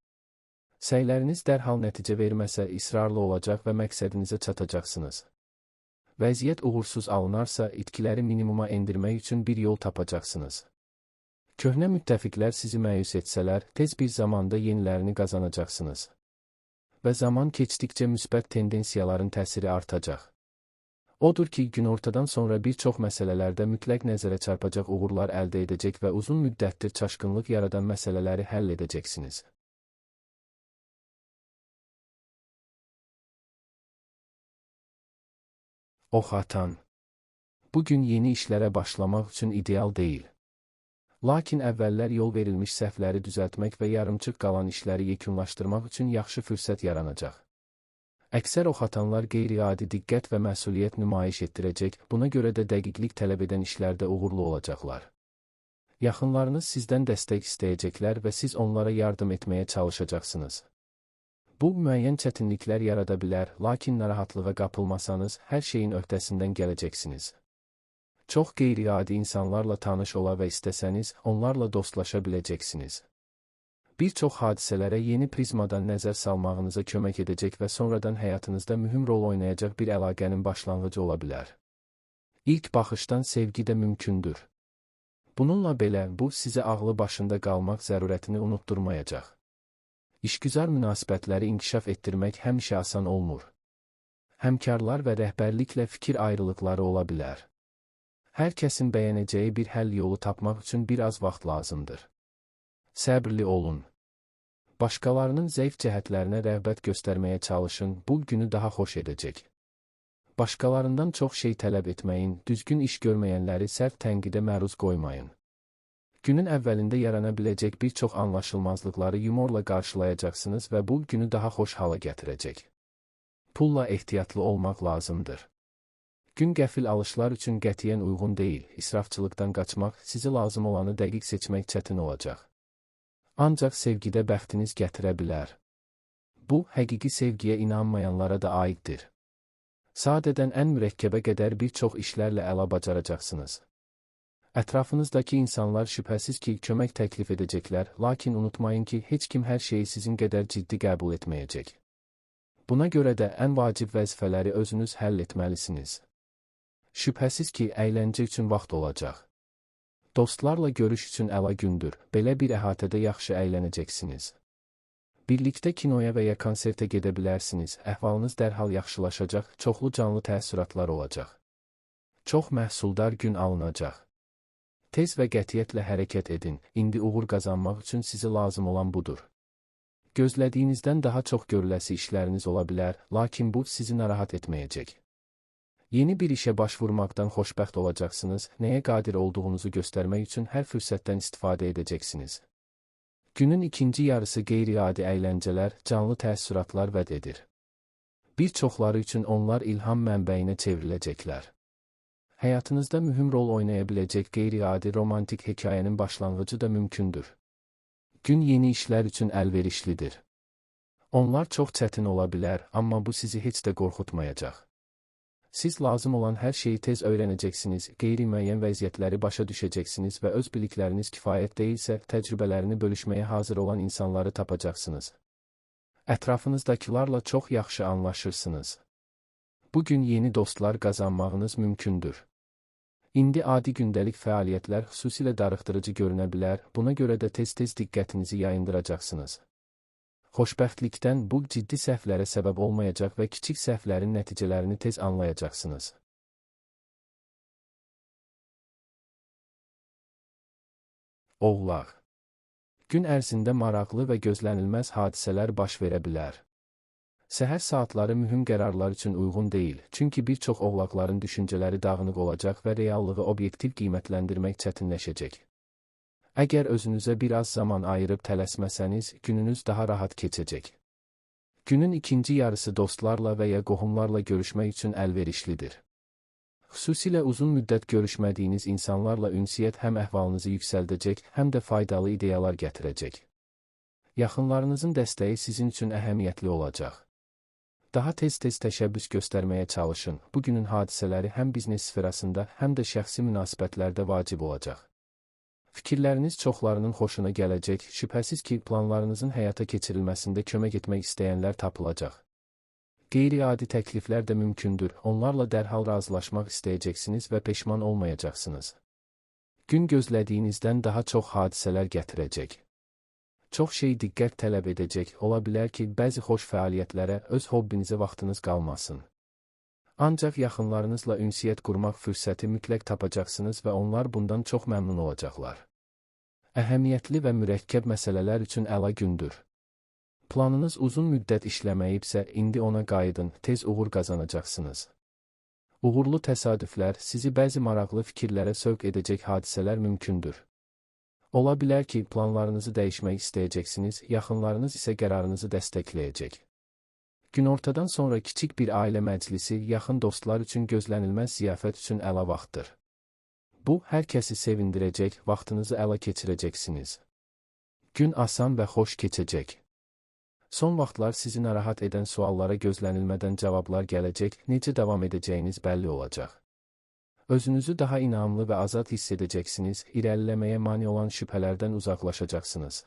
Səyləriniz dərhal nəticə verməsə israrlı olacaq və məqsədinizə çatacaqsınız. Vəziyyət uğursuz alınarsa itkiləri minimuma endirmək üçün bir yol tapacaqsınız. Köhnə müttəfiqlər sizi məyus etsələr, tez bir zamanda yenilərini qazanacaqsınız. Və zaman keçdikcə müsbət tendensiyaların təsiri artacaq. Odur ki, günortadan sonra bir çox məsələlərdə mütləq nəzərə çarpacaq uğurlar əldə edəcək və uzun müddətdir çaşqınlıq yaradan məsələləri həll edəcəksiniz. Ox atan. Bugün yeni işlərə başlamaq üçün ideal deyil. Lakin əvvəllər yol verilmiş səhvləri düzəltmək və yarımçıq qalan işləri yekunlaşdırmaq üçün yaxşı fürsət yaranacaq. Əksər ox atanlar qeyri-adi diqqət və məsuliyyət nümayiş etdirəcək, buna görə də dəqiqlik tələb edən işlərdə uğurlu olacaqlar. Yaxınlarınız sizdən dəstək istəyəcəklər və siz onlara yardım etməyə çalışacaqsınız. Bu, müəyyən çətinliklər yarada bilər, lakin narahatlığa qapılmasanız, hər şeyin öhdəsindən gələcəksiniz. Çox qeyri-adi insanlarla tanış ola və istəsəniz, onlarla dostlaşa biləcəksiniz. Bir çox hadisələrə yeni prizmadan nəzər salmağınıza kömək edəcək və sonradan həyatınızda mühüm rol oynayacaq bir əlaqənin başlanğıcı ola bilər. İlk baxışdan sevgi də mümkündür. Bununla belə, bu sizə ağlı başında qalmaq zərurətini unutturmayacaq. İşgüzar münasibətləri inkişaf etdirmək həmişə asan olmur. Həmkarlar və rəhbərliklə fikir ayrılıqları ola bilər. Hər kəsin bəyənəcəyi bir həll yolu tapmaq üçün bir az vaxt lazımdır. Səbrli olun. Başqalarının zəif cəhətlərinə rəğbət göstərməyə çalışın, bu günü daha xoş edəcək. Başqalarından çox şey tələb etməyin, düzgün iş görməyənləri sərt tənqidə məruz qoymayın. Günün əvvəlində yarana biləcək bir çox anlaşılmazlıqları yumorla qarşılayacaqsınız və bu günü daha xoş hala gətirəcək. Pulla ehtiyatlı olmaq lazımdır. Gün qəfil alışlar üçün qətiyyən uyğun deyil, israfçılıqdan qaçmaq, sizi lazım olanı dəqiq seçmək çətin olacaq. Ancaq sevgidə bəxtiniz gətirə bilər. Bu, həqiqi sevgiyə inanmayanlara da aiddir. Sadədən ən mürəkkəbə qədər bir çox işlərlə əla bacaracaqsınız. Ətrafınızdakı insanlar şübhəsiz ki, kömək təklif edəcəklər, lakin unutmayın ki, heç kim hər şeyi sizin qədər ciddi qəbul etməyəcək. Buna görə də ən vacib vəzifələri özünüz həll etməlisiniz. Şübhəsiz ki, əyləncə üçün vaxt olacaq. Dostlarla görüş üçün əla gündür, belə bir əhatədə yaxşı əylənəcəksiniz. Birlikdə kinoya və ya konsertə gedə bilərsiniz, əhvalınız dərhal yaxşılaşacaq, çoxlu canlı təəssüratlar olacaq. Çox məhsuldar gün alınacaq. Tez və qətiyyətlə hərəkət edin, indi uğur qazanmaq üçün sizə lazım olan budur. Gözlədiyinizdən daha çox görüləsi işləriniz ola bilər, lakin bu sizi narahat etməyəcək. Yeni bir işə başvurmaqdan xoşbəxt olacaqsınız, nəyə qadir olduğunuzu göstərmək üçün hər fürsətdən istifadə edəcəksiniz. Günün ikinci yarısı qeyri-adi əyləncələr, canlı təəssüratlar vəd edir. Bir çoxları üçün onlar ilham mənbəyinə çevriləcəklər. Həyatınızda mühüm rol oynaya biləcək qeyri-adi romantik hekayənin başlanğıcı da mümkündür. Gün yeni işlər üçün əlverişlidir. Onlar çox çətin ola bilər, amma bu sizi heç də qorxutmayacaq. Siz lazım olan hər şeyi tez öyrənəcəksiniz, qeyri-müəyyən vəziyyətləri başa düşəcəksiniz və öz bilikləriniz kifayət deyilsə, təcrübələrini bölüşməyə hazır olan insanları tapacaqsınız. Ətrafınızdakilarla çox yaxşı anlaşırsınız. Bugün yeni dostlar qazanmağınız mümkündür. İndi adi gündəlik fəaliyyətlər xüsusilə darıxdırıcı görünə bilər, buna görə də tez-tez diqqətinizi yayındıracaqsınız. Xoşbəxtlikdən bu ciddi səhvlərə səbəb olmayacaq və kiçik səhvlərin nəticələrini tez anlayacaqsınız. Oğlaq. Gün ərzində maraqlı və gözlənilməz hadisələr baş verə bilər. Səhər saatları mühüm qərarlar üçün uyğun deyil, çünki bir çox oğlaqların düşüncələri dağınıq olacaq və reallığı obyektiv qiymətləndirmək çətinləşəcək. Əgər özünüzə biraz zaman ayırıb tələsməsəniz, gününüz daha rahat keçəcək. Günün ikinci yarısı dostlarla və ya qohumlarla görüşmək üçün əlverişlidir. Xüsusilə uzun müddət görüşmədiyiniz insanlarla ünsiyyət həm əhvalınızı yüksəldəcək, həm də faydalı ideyalar gətirəcək. Yaxınlarınızın dəstəyi sizin üçün əhəmiyyətli olacaq. Daha tez-tez təşəbbüs göstərməyə çalışın. Bugünün hadisələri həm biznes sferasında, həm də şəxsi münasibətlərdə vacib olacaq. Fikirləriniz çoxlarının xoşuna gələcək, şübhəsiz ki, planlarınızın həyata keçirilməsində kömək etmək istəyənlər tapılacaq. Qeyri-adi təkliflər də mümkündür, onlarla dərhal razılaşmaq istəyəcəksiniz və peşman olmayacaqsınız. Gün gözlədiyinizdən daha çox hadisələr gətirəcək. Çox şey diqqət tələb edəcək, ola bilər ki, bəzi xoş fəaliyyətlərə, öz hobbinizə vaxtınız qalmasın. Ancaq yaxınlarınızla ünsiyyət qurmaq fürsəti mütləq tapacaqsınız və onlar bundan çox məmnun olacaqlar. Əhəmiyyətli və mürəkkəb məsələlər üçün əla gündür. Planınız uzun müddət işləməyibsə, indi ona qayıdın, tez uğur qazanacaqsınız. Uğurlu təsadüflər, sizi bəzi maraqlı fikirlərə sövq edəcək hadisələr mümkündür. Ola bilər ki, planlarınızı dəyişmək istəyəcəksiniz, yaxınlarınız isə qərarınızı dəstəkləyəcək. Günortadan sonra kiçik bir ailə məclisi, yaxın dostlar üçün gözlənilməz ziyafət üçün əla vaxtdır. Bu, hər kəsi sevindirəcək, vaxtınızı əla keçirəcəksiniz. Gün asan və xoş keçəcək. Son vaxtlar sizi narahat edən suallara gözlənilmədən cavablar gələcək, necə davam edəcəyiniz bəlli olacaq. Özünüzü daha inamlı və azad hiss edəcəksiniz, irəliləməyə mane olan şübhələrdən uzaqlaşacaqsınız.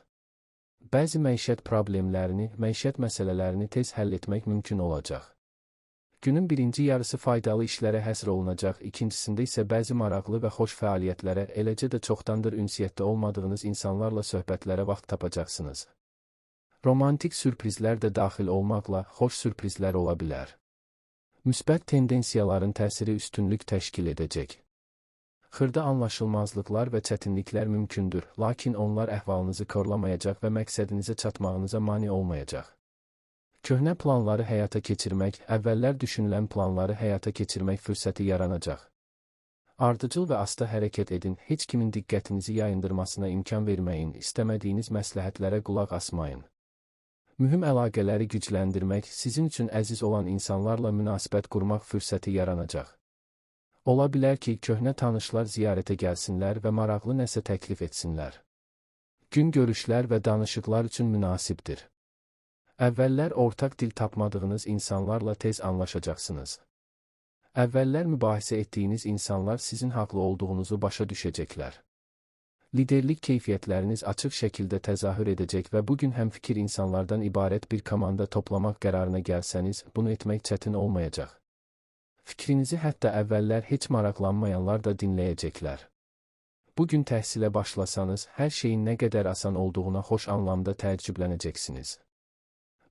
Bəzi məişət problemlərini, məişət məsələlərini tez həll etmək mümkün olacaq. Günün birinci yarısı faydalı işlərə həsr olunacaq, ikincisində isə bəzi maraqlı və xoş fəaliyyətlərə, eləcə də çoxdandır ünsiyyətdə olmadığınız insanlarla söhbətlərə vaxt tapacaqsınız. Romantik sürprizlər də daxil olmaqla xoş sürprizlər ola bilər. Müsbət tendensiyaların təsiri üstünlük təşkil edəcək. Xırda anlaşılmazlıqlar və çətinliklər mümkündür, lakin onlar əhvalınızı korlamayacaq və məqsədinizə çatmağınıza mane olmayacaq. Köhnə planları həyata keçirmək, əvvəllər düşünülən planları həyata keçirmək fürsəti yaranacaq. Ardıcıl və asta hərəkət edin, heç kimin diqqətinizi yayındırmasına imkan verməyin, istəmədiyiniz məsləhətlərə qulaq asmayın. Mühüm əlaqələri gücləndirmək, sizin üçün əziz olan insanlarla münasibət qurmaq fürsəti yaranacaq. Ola bilər ki, köhnə tanışlar ziyarətə gəlsinlər və maraqlı nəsə təklif etsinlər. Gün görüşlər və danışıqlar üçün münasibdir. Əvvəllər ortaq dil tapmadığınız insanlarla tez anlaşacaqsınız. Əvvəllər mübahisə etdiyiniz insanlar sizin haqlı olduğunuzu başa düşəcəklər. Liderlik keyfiyyətləriniz açıq şəkildə təzahür edəcək və bugün həmfikir insanlardan ibarət bir komanda toplamaq qərarına gəlsəniz, bunu etmək çətin olmayacaq. Fikrinizi hətta əvvəllər heç maraqlanmayanlar da dinləyəcəklər. Bugün təhsilə başlasanız, hər şeyin nə qədər asan olduğuna xoş anlamda təəccüblənəcəksiniz.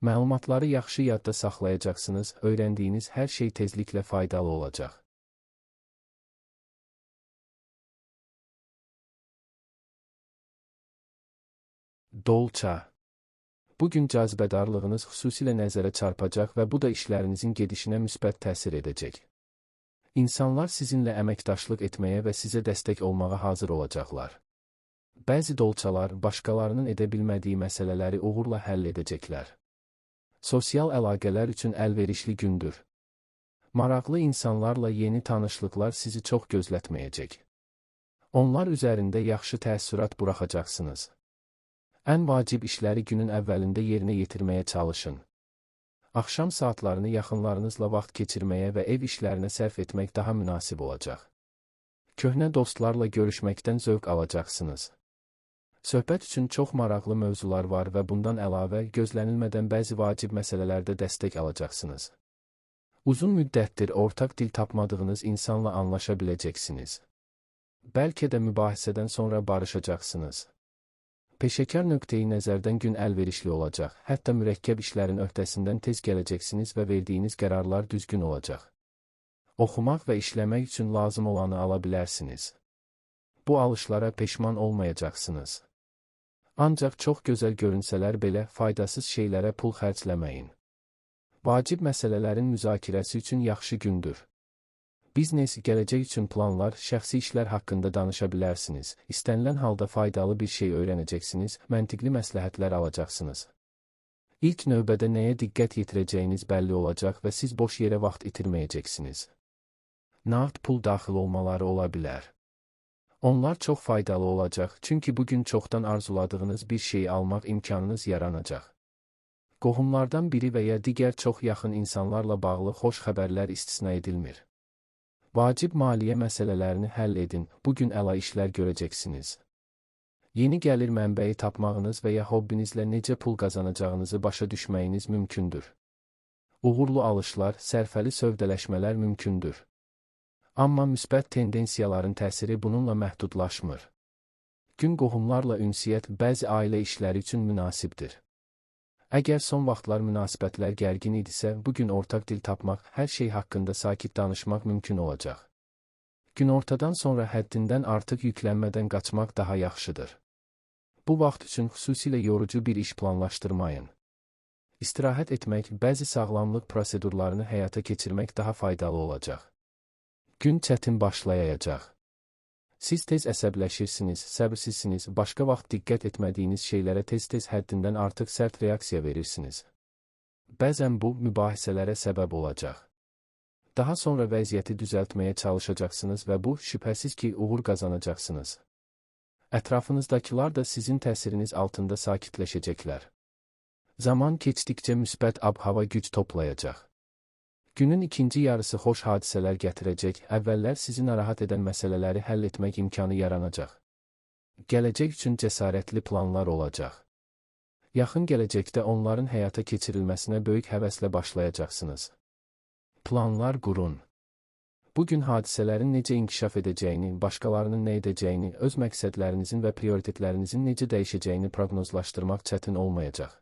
Məlumatları yaxşı yadda saxlayacaqsınız, öyrəndiyiniz hər şey tezliklə faydalı olacaq. Dolça. Bugün cazibədarlığınız xüsusilə nəzərə çarpacaq və bu da işlərinizin gedişinə müsbət təsir edəcək. İnsanlar sizinlə əməkdaşlıq etməyə və sizə dəstək olmağa hazır olacaqlar. Bəzi dolçalar başqalarının edə bilmədiyi məsələləri uğurla həll edəcəklər. Sosial əlaqələr üçün əlverişli gündür. Maraqlı insanlarla yeni tanışlıqlar sizi çox gözlətməyəcək. Onlar üzərində yaxşı təəssürat buraxacaqsınız. Ən vacib işləri günün əvvəlində yerinə yetirməyə çalışın. Axşam saatlarını yaxınlarınızla vaxt keçirməyə və ev işlərinə sərf etmək daha münasib olacaq. Köhnə dostlarla görüşməkdən zövq alacaqsınız. Söhbət üçün çox maraqlı mövzular var və bundan əlavə gözlənilmədən bəzi vacib məsələlərdə dəstək alacaqsınız. Uzun müddətdir ortaq dil tapmadığınız insanla anlaşa biləcəksiniz. Bəlkə də mübahisədən sonra barışacaqsınız. Peşəkar nöqteyi nəzərdən gün əlverişli olacaq, hətta mürəkkəb işlərin öhdəsindən tez gələcəksiniz və verdiyiniz qərarlar düzgün olacaq. Oxumaq və işləmək üçün lazım olanı ala bilərsiniz. Bu alışlara peşman olmayacaqsınız. Ancaq çox gözəl görünsələr belə faydasız şeylərə pul xərcləməyin. Vacib məsələlərin müzakirəsi üçün yaxşı gündür. Biznes, gələcək üçün planlar, şəxsi işlər haqqında danışa bilərsiniz. İstənilən halda faydalı bir şey öyrənəcəksiniz, məntiqli məsləhətlər alacaqsınız. İlk növbədə nəyə diqqət yetirəcəyiniz bəlli olacaq və siz boş yerə vaxt itirməyəcəksiniz. nağd pul daxil olmaları ola bilər. Onlar çox faydalı olacaq, çünki bugün çoxdan arzuladığınız bir şeyi almaq imkanınız yaranacaq. Qohumlardan biri və ya digər çox yaxın insanlarla bağlı xoş xəbərlər istisna edilmir. Vacib maliyyə məsələlərini həll edin, bugün əla işlər görəcəksiniz. Yeni gəlir mənbəyi tapmağınız və ya hobbinizlə necə pul qazanacağınızı başa düşməyiniz mümkündür. Uğurlu alışlar, sərfəli sövdələşmələr mümkündür. Amma müsbət tendensiyaların təsiri bununla məhdudlaşmır. Gün qohumlarla ünsiyyət bəzi ailə işləri üçün münasibdir. Əgər son vaxtlar münasibətlər gərgin idisə, bugün ortaq dil tapmaq, hər şey haqqında sakit danışmaq mümkün olacaq. Günortadan sonra həddindən artıq yüklənmədən qaçmaq daha yaxşıdır. Bu vaxt üçün xüsusilə yorucu bir iş planlaşdırmayın. İstirahət etmək, bəzi sağlamlıq prosedurlarını həyata keçirmək daha faydalı olacaq. Gün çətin başlayacaq. Siz tez əsəbləşirsiniz, səbirsizsiniz, başqa vaxt diqqət etmədiyiniz şeylərə tez-tez həddindən artıq sərt reaksiya verirsiniz. Bəzən bu, mübahisələrə səbəb olacaq. Daha sonra vəziyyəti düzəltməyə çalışacaqsınız və bu, şübhəsiz ki, uğur qazanacaqsınız. Ətrafınızdakılar da sizin təsiriniz altında sakitləşəcəklər. Zaman keçdikcə müsbət ab-hava güc toplayacaq. Günün ikinci yarısı xoş hadisələr gətirəcək, əvvəllər sizi narahat edən məsələləri həll etmək imkanı yaranacaq. Gələcək üçün cəsarətli planlar olacaq. Yaxın gələcəkdə onların həyata keçirilməsinə böyük həvəslə başlayacaqsınız. Planlar qurun. Bugün hadisələrin necə inkişaf edəcəyini, başqalarının nə edəcəyini, öz məqsədlərinizin və prioritetlərinizin necə dəyişəcəyini proqnozlaşdırmaq çətin olmayacaq.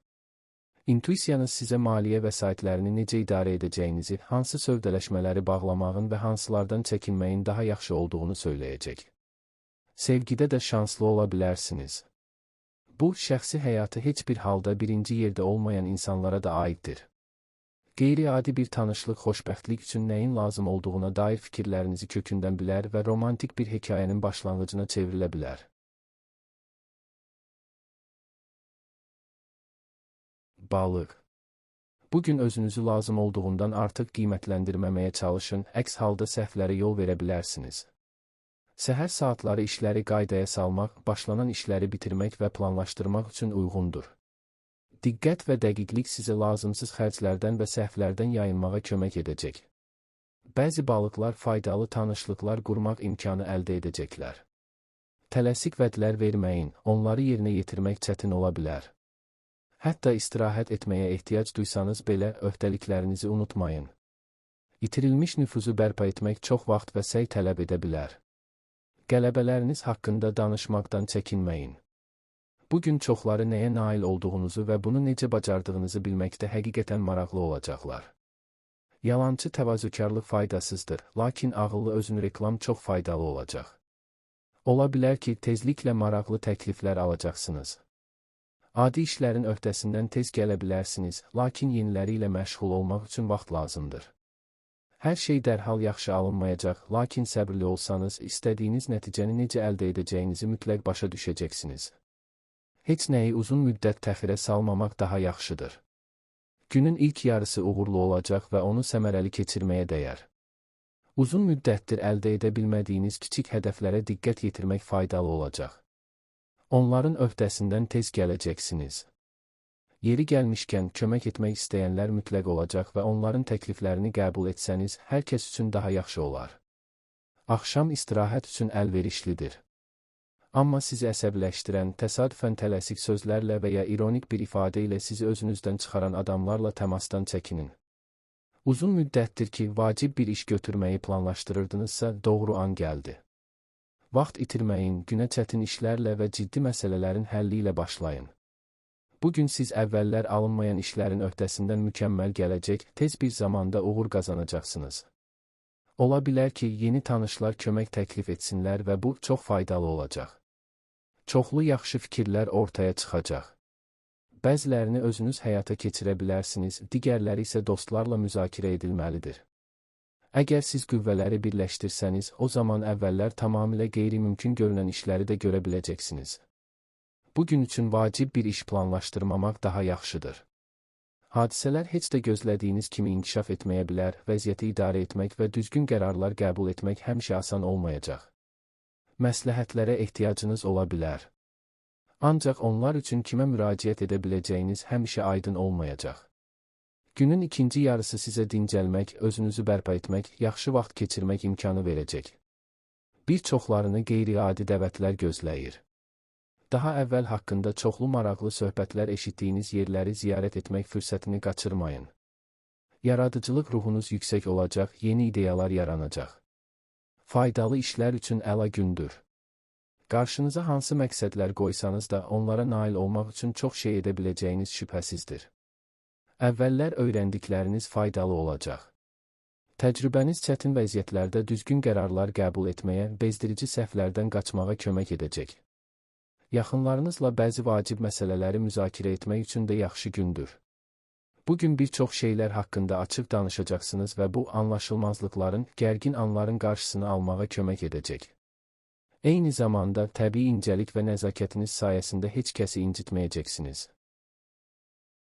İntuisiyanız sizə maliyyə vəsaitlərini necə idarə edəcəyinizi, hansı sövdələşmələri bağlamağın və hansılardan çəkinməyin daha yaxşı olduğunu söyləyəcək. Sevgidə də şanslı ola bilərsiniz. Bu, şəxsi həyatı heç bir halda birinci yerdə olmayan insanlara da aiddir. Qeyri-adi bir tanışlıq xoşbəxtlik üçün nəyin lazım olduğuna dair fikirlərinizi kökündən bilər və romantik bir hekayənin başlanğıcına çevrilə bilər. Balıq. Bugün özünüzü lazım olduğundan artıq qiymətləndirməməyə çalışın, əks halda səhvlərə yol verə bilərsiniz. Səhər saatları işləri qaydaya salmaq, başlanan işləri bitirmək və planlaşdırmaq üçün uyğundur. Diqqət və dəqiqlik sizə lazımsız xərclərdən və səhvlərdən yayınmağa kömək edəcək. Bəzi balıqlar faydalı tanışlıqlar qurmaq imkanı əldə edəcəklər. Tələsik vədlər verməyin, onları yerinə yetirmək çətin ola bilər. Hətta istirahət etməyə ehtiyac duysanız belə öhdəliklərinizi unutmayın. İtirilmiş nüfuzu bərpa etmək çox vaxt və səy tələb edə bilər. Qələbələriniz haqqında danışmaqdan çəkinməyin. Bugün çoxları nəyə nail olduğunuzu və bunu necə bacardığınızı bilməkdə həqiqətən maraqlı olacaqlar. Yalançı təvazökarlıq faydasızdır, lakin ağıllı özünü reklam çox faydalı olacaq. Ola bilər ki, tezliklə maraqlı təkliflər alacaqsınız. Adi işlərin öhdəsindən tez gələ bilərsiniz, lakin yeniləri ilə məşğul olmaq üçün vaxt lazımdır. Hər şey dərhal yaxşı alınmayacaq, lakin səbirli olsanız, istədiyiniz nəticəni necə əldə edəcəyinizi mütləq başa düşəcəksiniz. Heç nəyi uzun müddət təxirə salmamaq daha yaxşıdır. Günün ilk yarısı uğurlu olacaq və onu səmərəli keçirməyə dəyər. Uzun müddətdir əldə edə bilmədiyiniz kiçik hədəflərə diqqət yetirmək faydalı olacaq. Onların öhdəsindən tez gələcəksiniz. Yeri gəlmişkən kömək etmək istəyənlər mütləq olacaq və onların təkliflərini qəbul etsəniz, hər kəs üçün daha yaxşı olar. Axşam istirahət üçün əlverişlidir. Amma sizi əsəbləşdirən, təsadüfən tələsik sözlərlə və ya ironik bir ifadə ilə sizi özünüzdən çıxaran adamlarla təmasdan çəkinin. Uzun müddətdir ki, vacib bir iş götürməyi planlaşdırırdınızsa, doğru an gəldi. Vaxt itirməyin, günə çətin işlərlə və ciddi məsələlərin həlli ilə başlayın. Bugün siz əvvəllər alınmayan işlərin öhdəsindən mükəmməl gələcək, tez bir zamanda uğur qazanacaqsınız. Ola bilər ki, yeni tanışlar kömək təklif etsinlər və bu çox faydalı olacaq. Çoxlu yaxşı fikirlər ortaya çıxacaq. Bəzilərini özünüz həyata keçirə bilərsiniz, digərləri isə dostlarla müzakirə edilməlidir. Əgər siz qüvvələri birləşdirsəniz, o zaman əvvəllər tamamilə qeyri-mümkün görünən işləri də görə biləcəksiniz. Bugün üçün vacib bir iş planlaşdırmamaq daha yaxşıdır. Hadisələr heç də gözlədiyiniz kimi inkişaf etməyə bilər, vəziyyəti idarə etmək və düzgün qərarlar qəbul etmək həmişə asan olmayacaq. Məsləhətlərə ehtiyacınız ola bilər. Ancaq onlar üçün kimə müraciət edə biləcəyiniz həmişə aydın olmayacaq. Günün ikinci yarısı sizə dincəlmək, özünüzü bərpa etmək, yaxşı vaxt keçirmək imkanı verəcək. Bir çoxlarını qeyri-adi dəvətlər gözləyir. Daha əvvəl haqqında çoxlu maraqlı söhbətlər eşitdiyiniz yerləri ziyarət etmək fürsətini qaçırmayın. Yaradıcılıq ruhunuz yüksək olacaq, yeni ideyalar yaranacaq. Faydalı işlər üçün əla gündür. Qarşınıza hansı məqsədlər qoysanız da onlara nail olmaq üçün çox şey edə biləcəyiniz şübhəsizdir. Əvvəllər öyrəndikləriniz faydalı olacaq. Təcrübəniz çətin vəziyyətlərdə düzgün qərarlar qəbul etməyə, bezdirici səhvlərdən qaçmağa kömək edəcək. Yaxınlarınızla bəzi vacib məsələləri müzakirə etmək üçün də yaxşı gündür. Bugün bir çox şeylər haqqında açıq danışacaqsınız və bu anlaşılmazlıqların, gərgin anların qarşısını almağa kömək edəcək. Eyni zamanda təbii incəlik və nəzakətiniz sayəsində heç kəsi incitməyəcəksiniz.